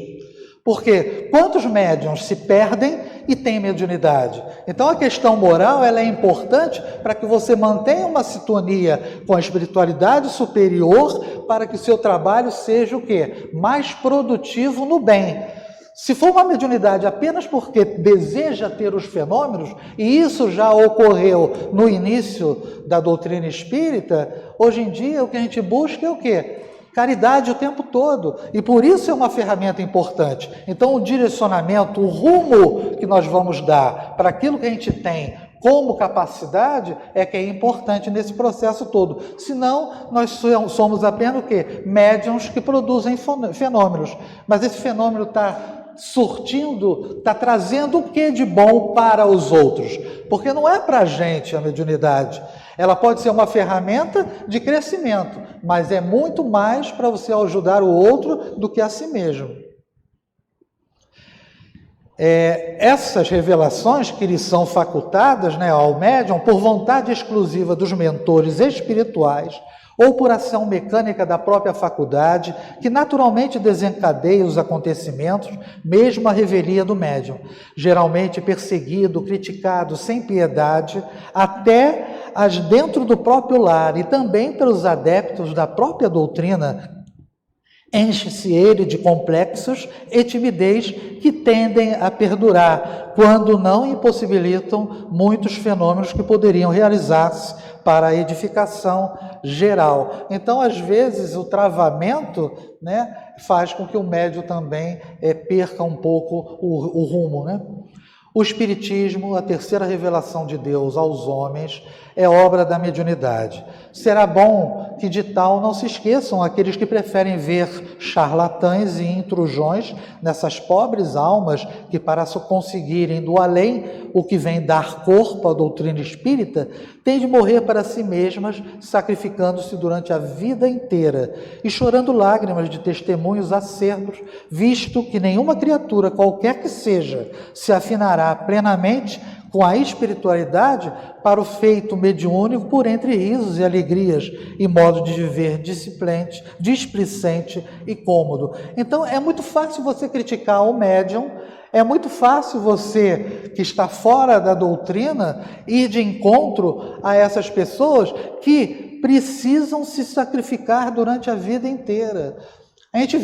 Porque quantos médiuns se perdem e têm mediunidade? Então a questão moral, ela é importante para que você mantenha uma sintonia com a espiritualidade superior, para que o seu trabalho seja o quê? Mais produtivo no bem. Se for uma mediunidade apenas porque deseja ter os fenômenos, e isso já ocorreu no início da doutrina espírita, hoje em dia o que a gente busca é o quê? Caridade o tempo todo. E por isso é uma ferramenta importante. Então o direcionamento, o rumo que nós vamos dar para aquilo que a gente tem como capacidade é que é importante nesse processo todo. Senão, nós somos apenas o quê? Médiuns que produzem fenômenos. Mas esse fenômeno está surtindo, está trazendo o que de bom para os outros? Porque não é para a gente a mediunidade. Ela pode ser uma ferramenta de crescimento, mas é muito mais para você ajudar o outro do que a si mesmo. Essas revelações que lhe são facultadas ao médium por vontade exclusiva dos mentores espirituais ou por ação mecânica da própria faculdade, que naturalmente desencadeia os acontecimentos, mesmo a revelia do médium, geralmente perseguido, criticado, sem piedade, até as dentro do próprio lar e também pelos adeptos da própria doutrina, Enche-se ele de complexos e timidez que tendem a perdurar, quando não impossibilitam muitos fenômenos que poderiam realizar-se para a edificação geral. Então, às vezes, o travamento, né, faz com que o médium também perca um pouco o rumo, né? O Espiritismo, a terceira revelação de Deus aos homens, é obra da mediunidade. Será bom que de tal não se esqueçam aqueles que preferem ver charlatães e intrusões nessas pobres almas que, para conseguirem do além o que vem dar corpo à doutrina espírita, têm de morrer para si mesmas, sacrificando-se durante a vida inteira e chorando lágrimas de testemunhos acerbos, visto que nenhuma criatura, qualquer que seja, se afinará plenamente com a espiritualidade para o feito mediúnico por entre risos e alegrias e modo de viver displicente e cômodo. Então, é muito fácil você criticar o médium, é muito fácil você, que está fora da doutrina, ir de encontro a essas pessoas que precisam se sacrificar durante a vida inteira. A gente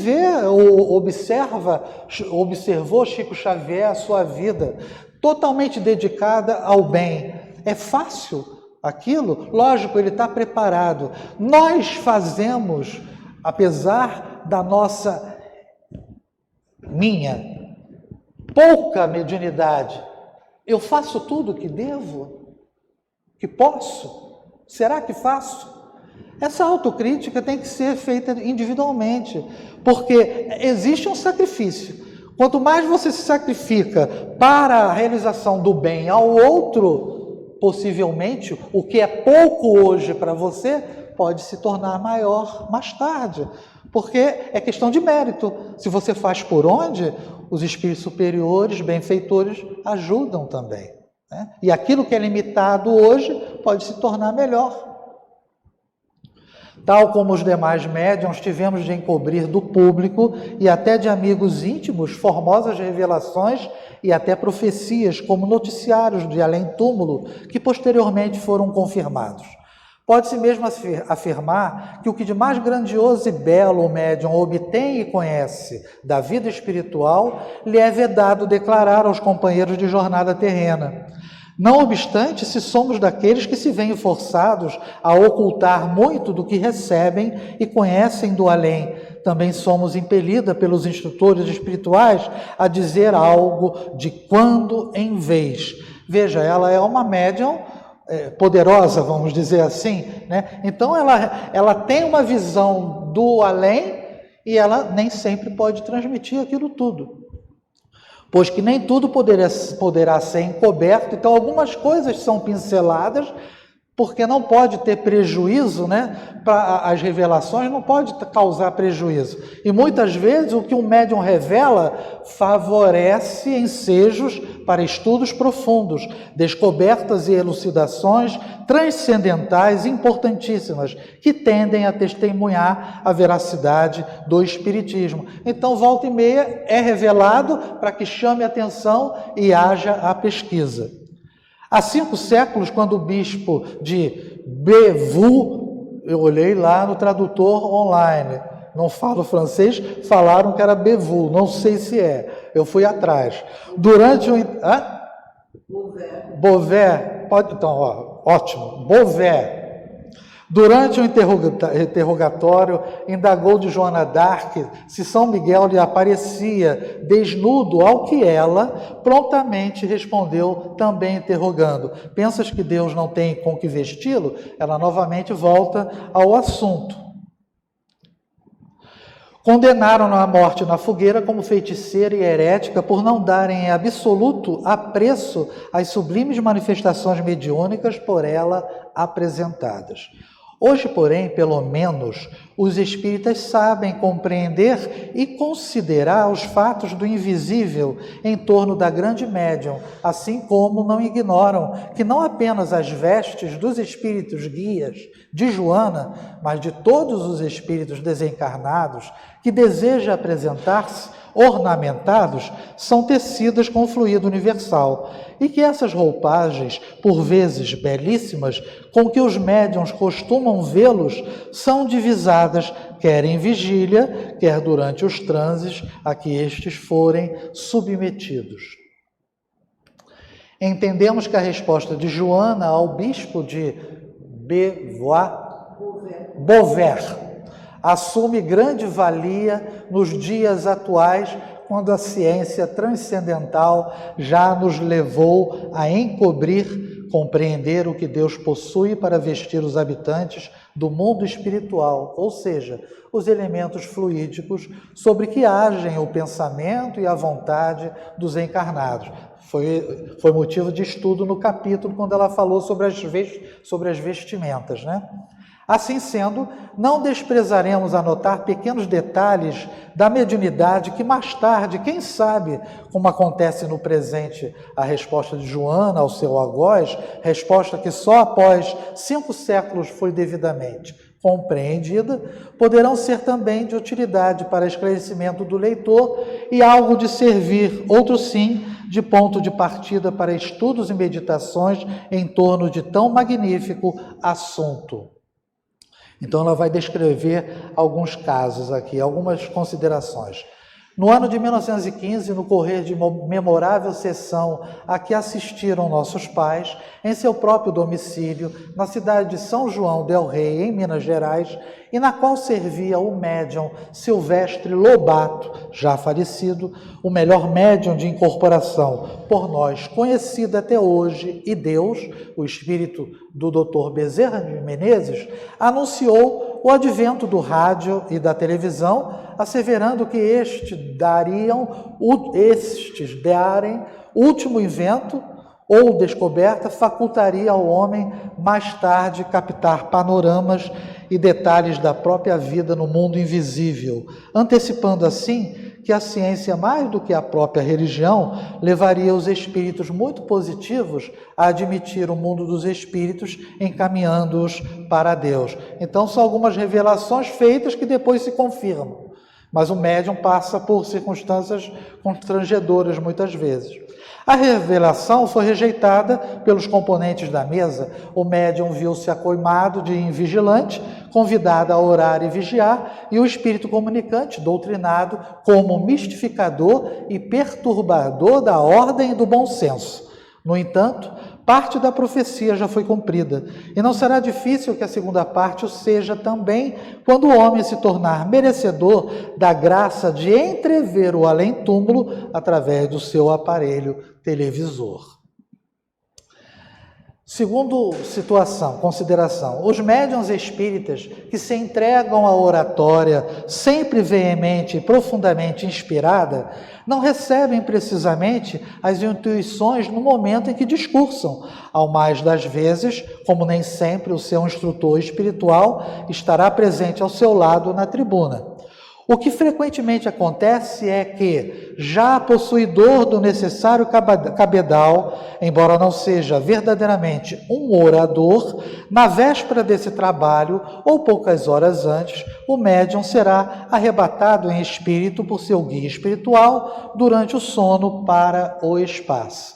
observou Chico Xavier, a sua vida, totalmente dedicada ao bem. É fácil aquilo? Lógico, ele está preparado. Nós fazemos, apesar da minha pouca mediunidade, eu faço tudo o que devo? Que posso? Será que faço? Essa autocrítica tem que ser feita individualmente, porque existe um sacrifício. Quanto mais você se sacrifica para a realização do bem ao outro, possivelmente, o que é pouco hoje para você pode se tornar maior mais tarde, porque é questão de mérito. Se você faz por onde, os espíritos superiores, benfeitores, ajudam também, né? E aquilo que é limitado hoje pode se tornar melhor. Tal como os demais médiuns, tivemos de encobrir do público e até de amigos íntimos formosas revelações e até profecias, como noticiários de além-túmulo, que posteriormente foram confirmados. Pode-se mesmo afirmar que o que de mais grandioso e belo o médium obtém e conhece da vida espiritual, lhe é vedado declarar aos companheiros de jornada terrena. Não obstante, se somos daqueles que se veem forçados a ocultar muito do que recebem e conhecem do além, também somos impelidas pelos instrutores espirituais a dizer algo de quando em vez. Veja, ela é uma médium poderosa, vamos dizer assim, né? Então ela tem uma visão do além e ela nem sempre pode transmitir aquilo tudo, pois que nem tudo poderá ser encoberto. Então algumas coisas são pinceladas, porque não pode ter prejuízo, né? Para as revelações não pode causar prejuízo. E muitas vezes o que um médium revela favorece ensejos para estudos profundos, descobertas e elucidações transcendentais importantíssimas, que tendem a testemunhar a veracidade do Espiritismo. Então, volta e meia é revelado para que chame a atenção e haja a pesquisa. Há 5 séculos, quando o bispo de Bévue, eu olhei lá no tradutor online, não falo francês, falaram que era Bévue, não sei se é, eu fui atrás. Durante o... Beauvais, pode, então, ótimo, Beauvais. Durante o interrogatório, indagou de Joana d'Arc se São Miguel lhe aparecia desnudo, ao que ela prontamente respondeu, também interrogando: pensas que Deus não tem com que vesti-lo? Ela novamente volta ao assunto. Condenaram-na à morte na fogueira como feiticeira e herética por não darem em absoluto apreço às sublimes manifestações mediúnicas por ela apresentadas. Hoje, porém, pelo menos, os espíritas sabem compreender e considerar os fatos do invisível em torno da grande médium, assim como não ignoram que não apenas as vestes dos espíritos guias de Joana, mas de todos os espíritos desencarnados que desejam apresentar-se ornamentados, são tecidas com fluido universal, e que essas roupagens, por vezes belíssimas, com que os médiuns costumam vê-los, são divisadas quer em vigília, quer durante os transes a que estes forem submetidos. Entendemos que a resposta de Joana ao bispo de Beauvais assume grande valia nos dias atuais, quando a ciência transcendental já nos levou a encobrir, compreender o que Deus possui para vestir os habitantes do mundo espiritual, ou seja, os elementos fluídicos sobre que agem o pensamento e a vontade dos encarnados. Foi motivo de estudo no capítulo quando ela falou sobre as vestimentas, né? Assim sendo, não desprezaremos anotar pequenos detalhes da mediunidade que mais tarde, quem sabe, como acontece no presente a resposta de Joana ao seu algoz, resposta que só após 5 séculos foi devidamente compreendida, poderão ser também de utilidade para esclarecimento do leitor e algo de servir, outro sim, de ponto de partida para estudos e meditações em torno de tão magnífico assunto. Então ela vai descrever alguns casos aqui, algumas considerações. No ano de 1915, no correr de uma memorável sessão a que assistiram nossos pais, em seu próprio domicílio, na cidade de São João del Rei, em Minas Gerais, e na qual servia o médium Silvestre Lobato, já falecido, o melhor médium de incorporação por nós conhecido até hoje, e Deus, o espírito do Dr. Bezerra de Menezes, anunciou o advento do rádio e da televisão, asseverando que estes darem último invento ou descoberta facultaria ao homem mais tarde captar panoramas e detalhes da própria vida no mundo invisível, antecipando assim que a ciência, mais do que a própria religião, levaria os espíritos muito positivos a admitir o mundo dos espíritos, encaminhando-os para Deus. Então são algumas revelações feitas que depois se confirmam. Mas o médium passa por circunstâncias constrangedoras muitas vezes. A revelação foi rejeitada pelos componentes da mesa. O médium viu-se acoimado de invigilante, convidado a orar e vigiar, e o espírito comunicante, doutrinado como mistificador e perturbador da ordem e do bom senso. No entanto, parte da profecia já foi cumprida, e não será difícil que a segunda parte o seja também, quando o homem se tornar merecedor da graça de entrever o além-túmulo através do seu aparelho televisor. Segundo consideração, os médiuns espíritas que se entregam à oratória sempre veemente e profundamente inspirada, não recebem precisamente as intuições no momento em que discursam, ao mais das vezes, como nem sempre o seu instrutor espiritual estará presente ao seu lado na tribuna. O que frequentemente acontece é que, já possuidor do necessário cabedal, embora não seja verdadeiramente um orador, na véspera desse trabalho, ou poucas horas antes, o médium será arrebatado em espírito por seu guia espiritual durante o sono para o espaço.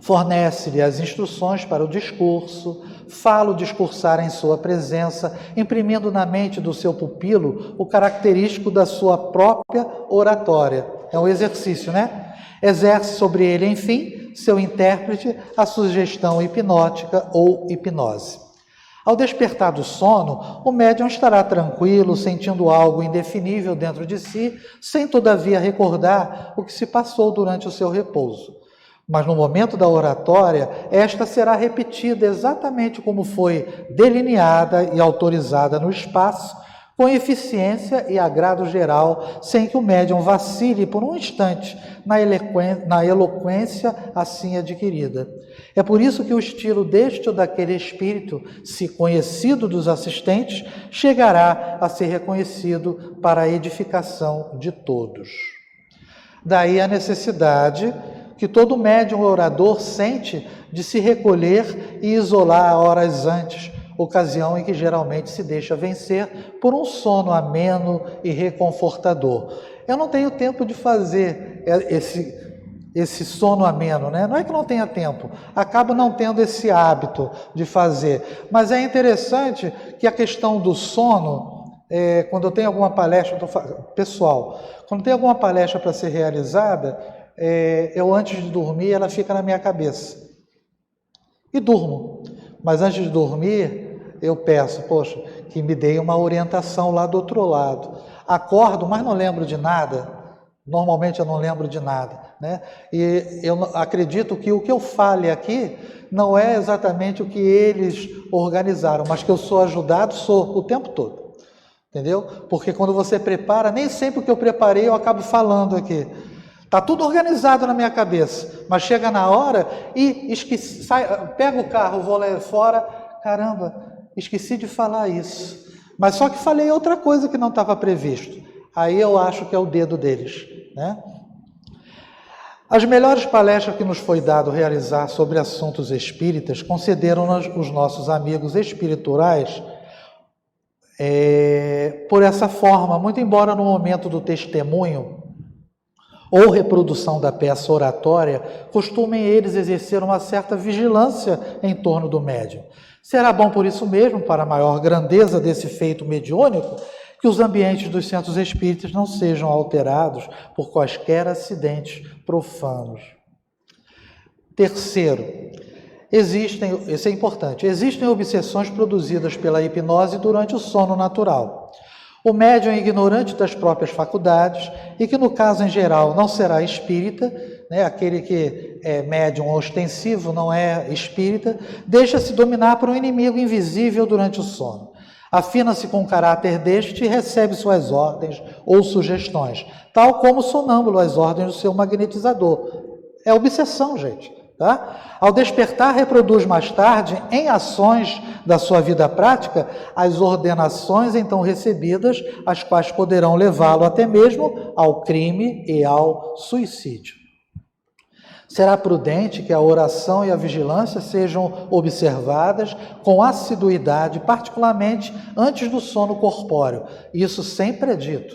Fornece-lhe as instruções para o discurso, fala-o discursar em sua presença, imprimindo na mente do seu pupilo o característico da sua própria oratória. É um exercício, né? Exerce sobre ele, enfim, seu intérprete, a sugestão hipnótica ou hipnose. Ao despertar do sono, o médium estará tranquilo, sentindo algo indefinível dentro de si, sem todavia recordar o que se passou durante o seu repouso. Mas no momento da oratória, esta será repetida exatamente como foi delineada e autorizada no espaço, com eficiência e agrado geral, sem que o médium vacile por um instante na eloquência assim adquirida. É por isso que o estilo deste ou daquele espírito, se conhecido dos assistentes, chegará a ser reconhecido para a edificação de todos. Daí a necessidade que todo médium orador sente de se recolher e isolar horas antes, ocasião em que geralmente se deixa vencer por um sono ameno e reconfortador. Eu não tenho tempo de fazer esse sono ameno, né? Não é que não tenha tempo, acabo não tendo esse hábito de fazer, mas é interessante que a questão do sono quando eu tenho alguma palestra, pessoal, quando tem alguma palestra para ser realizada, eu antes de dormir, ela fica na minha cabeça. E durmo. Mas antes de dormir, eu peço, poxa, que me dê uma orientação lá do outro lado. Acordo, mas não lembro de nada. Normalmente eu não lembro de nada, né? E eu acredito que o que eu fale aqui não é exatamente o que eles organizaram, mas que eu sou ajudado, sou o tempo todo, entendeu? Porque quando você prepara, nem sempre o que eu preparei eu acabo falando aqui. Está tudo organizado na minha cabeça, mas chega na hora e esqueci, pego o carro, vou lá fora, caramba, esqueci de falar isso. Mas só que falei outra coisa que não estava previsto. Aí eu acho que é o dedo deles, né? As melhores palestras que nos foi dado realizar sobre assuntos espíritas concederam-nos os nossos amigos espirituais por essa forma, muito embora no momento do testemunho ou reprodução da peça oratória, costumem eles exercer uma certa vigilância em torno do médium. Será bom por isso mesmo, para a maior grandeza desse feito mediúnico, que os ambientes dos centros espíritas não sejam alterados por quaisquer acidentes profanos. Terceiro, isso é importante, existem obsessões produzidas pela hipnose durante o sono natural. O médium é ignorante das próprias faculdades e que, no caso em geral, não será espírita, né? Aquele que é médium ostensivo, não é espírita, deixa-se dominar por um inimigo invisível durante o sono. Afina-se com o caráter deste e recebe suas ordens ou sugestões, tal como o sonâmbulo as ordens do seu magnetizador. É obsessão, gente. Tá? Ao despertar, reproduz mais tarde, em ações da sua vida prática, as ordenações então recebidas, as quais poderão levá-lo até mesmo ao crime e ao suicídio. Será prudente que a oração e a vigilância sejam observadas com assiduidade, particularmente antes do sono corpóreo. Isso sempre é dito,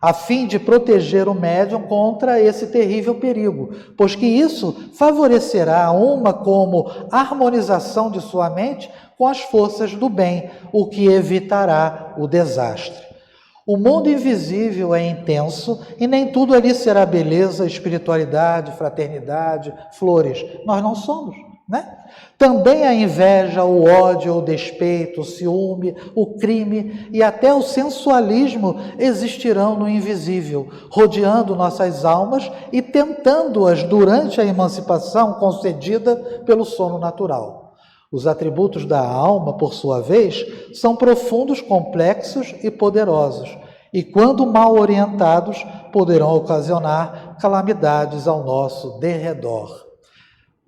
a fim de proteger o médium contra esse terrível perigo, pois que isso favorecerá uma como harmonização de sua mente com as forças do bem, o que evitará o desastre. O mundo invisível é intenso e nem tudo ali será beleza, espiritualidade, fraternidade, flores. Nós não somos, né? Também a inveja, o ódio, o despeito, o ciúme, o crime e até o sensualismo existirão no invisível, rodeando nossas almas e tentando-as durante a emancipação concedida pelo sono natural. Os atributos da alma, por sua vez, são profundos, complexos e poderosos, e quando mal orientados, poderão ocasionar calamidades ao nosso derredor.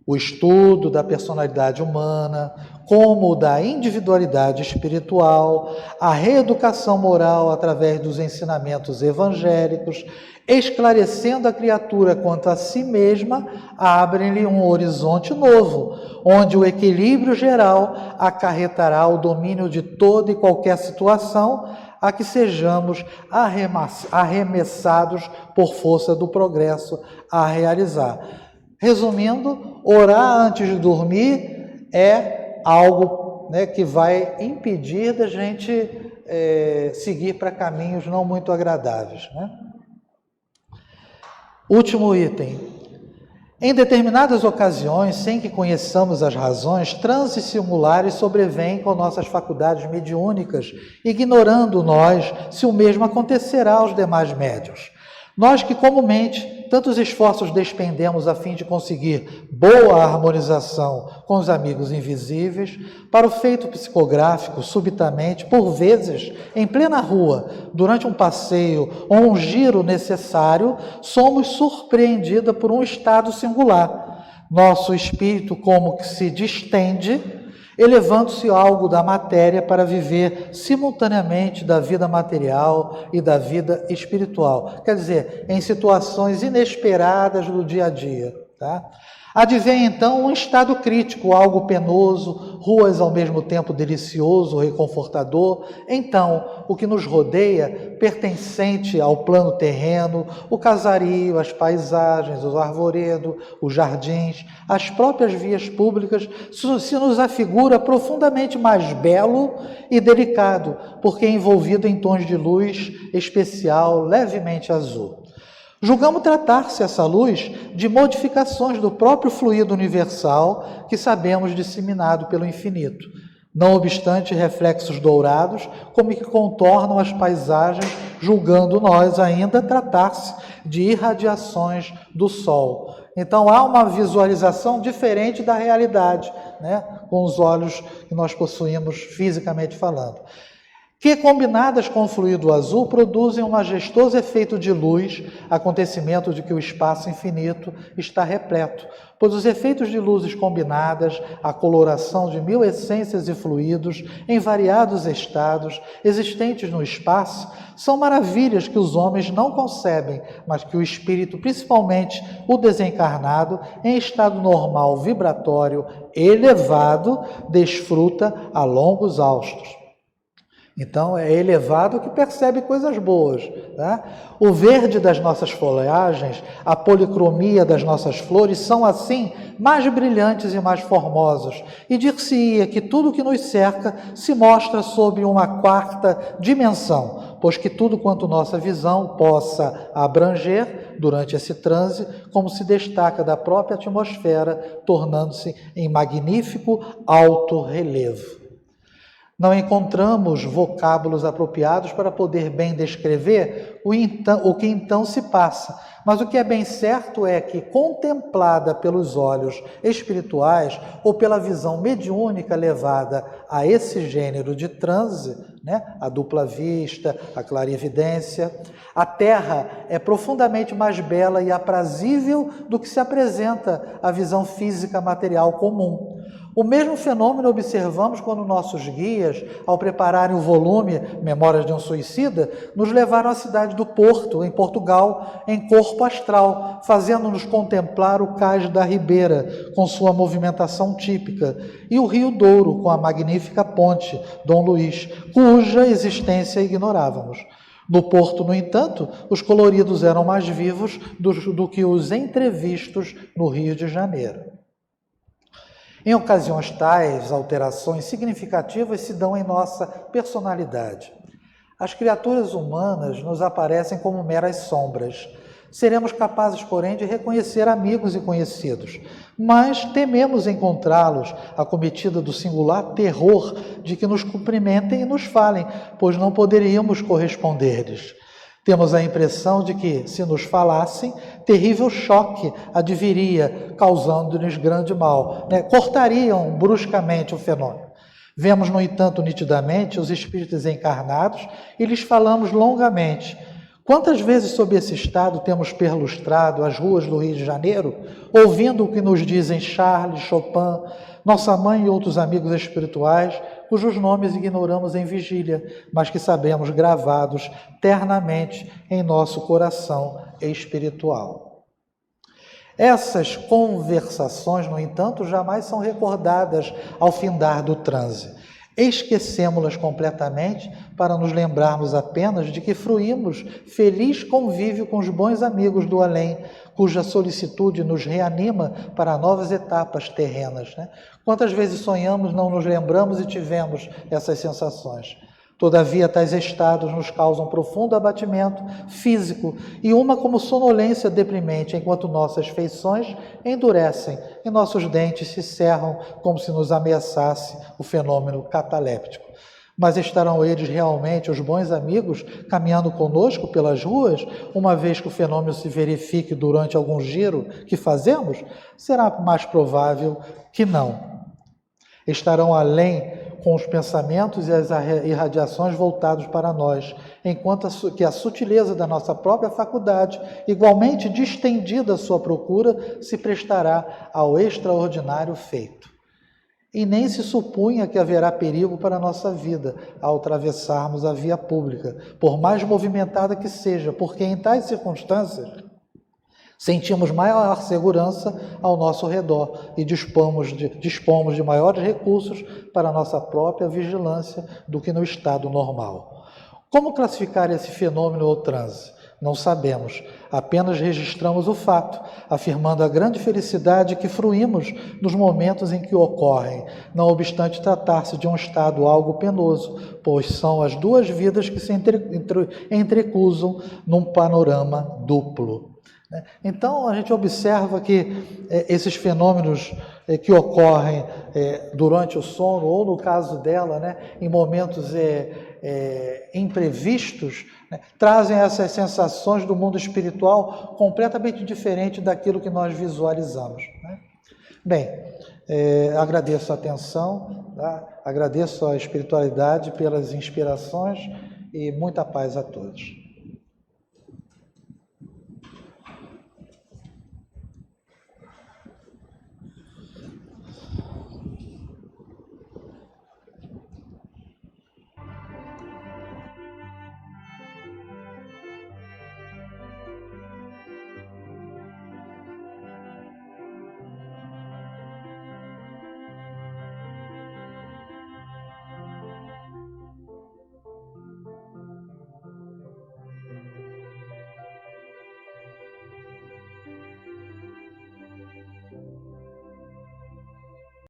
O estudo da personalidade humana, como o da individualidade espiritual, a reeducação moral através dos ensinamentos evangélicos, esclarecendo a criatura quanto a si mesma, abrem-lhe um horizonte novo, onde o equilíbrio geral acarretará o domínio de toda e qualquer situação a que sejamos arremessados por força do progresso a realizar. Resumindo, orar antes de dormir é algo, né, que vai impedir da gente seguir para caminhos não muito agradáveis, né? Último item. Em determinadas ocasiões, sem que conheçamos as razões, transes singulares sobrevêm com nossas faculdades mediúnicas, ignorando nós se o mesmo acontecerá aos demais médiuns. Nós que comumente tantos esforços despendemos a fim de conseguir boa harmonização com os amigos invisíveis, para o feito psicográfico, subitamente, por vezes, em plena rua, durante um passeio ou um giro necessário, somos surpreendida por um estado singular. Nosso espírito como que se distende, elevando-se algo da matéria para viver simultaneamente da vida material e da vida espiritual. Quer dizer, em situações inesperadas do dia a dia. Tá? Advém então um estado crítico, algo penoso, ruas ao mesmo tempo delicioso, reconfortador. Então, o que nos rodeia, pertencente ao plano terreno, o casario, as paisagens, o arvoredo, os jardins, as próprias vias públicas, se nos afigura profundamente mais belo e delicado, porque é envolvido em tons de luz especial, levemente azul. Julgamos tratar-se essa luz de modificações do próprio fluido universal que sabemos disseminado pelo infinito. Não obstante reflexos dourados, como que contornam as paisagens, julgando nós ainda tratar-se de irradiações do Sol. Então há uma visualização diferente da realidade, né? Com os olhos que nós possuímos fisicamente falando, que combinadas com o fluido azul produzem um majestoso efeito de luz, acontecimento de que o espaço infinito está repleto, pois os efeitos de luzes combinadas, a coloração de 1000 essências e fluidos em variados estados existentes no espaço, são maravilhas que os homens não concebem, mas que o espírito, principalmente o desencarnado, em estado normal vibratório elevado, desfruta a longos haustos. Então, é elevado que percebe coisas boas. Tá? O verde das nossas folhagens, a policromia das nossas flores são, assim, mais brilhantes e mais formosos. E dir-se-ia que tudo que nos cerca se mostra sob uma quarta dimensão, pois que tudo quanto nossa visão possa abranger durante esse transe, como se destaca da própria atmosfera, tornando-se em magnífico alto relevo. Não encontramos vocábulos apropriados para poder bem descrever o que então se passa. Mas o que é bem certo é que, contemplada pelos olhos espirituais ou pela visão mediúnica levada a esse gênero de transe, né, a dupla vista, a clarividência, a Terra é profundamente mais bela e aprazível do que se apresenta à visão física material comum. O mesmo fenômeno observamos quando nossos guias, ao prepararem o volume Memórias de um Suicida, nos levaram à cidade do Porto, em Portugal, em corpo astral, fazendo-nos contemplar o cais da Ribeira, com sua movimentação típica, e o Rio Douro, com a magnífica ponte Dom Luís, cuja existência ignorávamos. No Porto, no entanto, os coloridos eram mais vivos do que os entrevistos no Rio de Janeiro. Em ocasiões tais, alterações significativas se dão em nossa personalidade. As criaturas humanas nos aparecem como meras sombras. Seremos capazes, porém, de reconhecer amigos e conhecidos, mas tememos encontrá-los acometida do singular terror de que nos cumprimentem e nos falem, pois não poderíamos corresponder-lhes. Temos a impressão de que, se nos falassem, terrível choque adviria, causando-lhes grande mal, né? Cortariam bruscamente o fenômeno. Vemos, no entanto, nitidamente os espíritos encarnados e lhes falamos longamente. Quantas vezes, sob esse estado, temos perlustrado as ruas do Rio de Janeiro, ouvindo o que nos dizem Charles, Chopin, nossa mãe e outros amigos espirituais, cujos nomes ignoramos em vigília, mas que sabemos gravados ternamente em nosso coração espiritual. Essas conversações, no entanto, jamais são recordadas ao findar do transe. Esquecemos-las completamente para nos lembrarmos apenas de que fruímos feliz convívio com os bons amigos do além, cuja solicitude nos reanima para novas etapas terrenas. Né? Quantas vezes sonhamos, não nos lembramos e tivemos essas sensações. Todavia, tais estados nos causam profundo abatimento físico e uma como sonolência deprimente, enquanto nossas feições endurecem e nossos dentes se cerram como se nos ameaçasse o fenômeno cataléptico. Mas estarão eles realmente, os bons amigos, caminhando conosco pelas ruas, uma vez que o fenômeno se verifique durante algum giro que fazemos? Será mais provável que não. Estarão além com os pensamentos e as irradiações voltados para nós, enquanto que a sutileza da nossa própria faculdade, igualmente distendida à sua procura, se prestará ao extraordinário feito. E nem se supunha que haverá perigo para a nossa vida ao atravessarmos a via pública, por mais movimentada que seja, porque em tais circunstâncias Sentimos maior segurança ao nosso redor e dispomos de maiores recursos para a nossa própria vigilância do que no estado normal. Como classificar esse fenômeno ou transe? Não sabemos, apenas registramos o fato, afirmando a grande felicidade que fruímos nos momentos em que ocorrem, não obstante tratar-se de um estado algo penoso, pois são as duas vidas que se entrecruzam num panorama duplo. Então, a gente observa que esses fenômenos que ocorrem durante o sono, ou no caso dela, em momentos imprevistos, trazem essas sensações do mundo espiritual completamente diferente daquilo que nós visualizamos. Bem, agradeço a atenção, agradeço a espiritualidade pelas inspirações e muita paz a todos.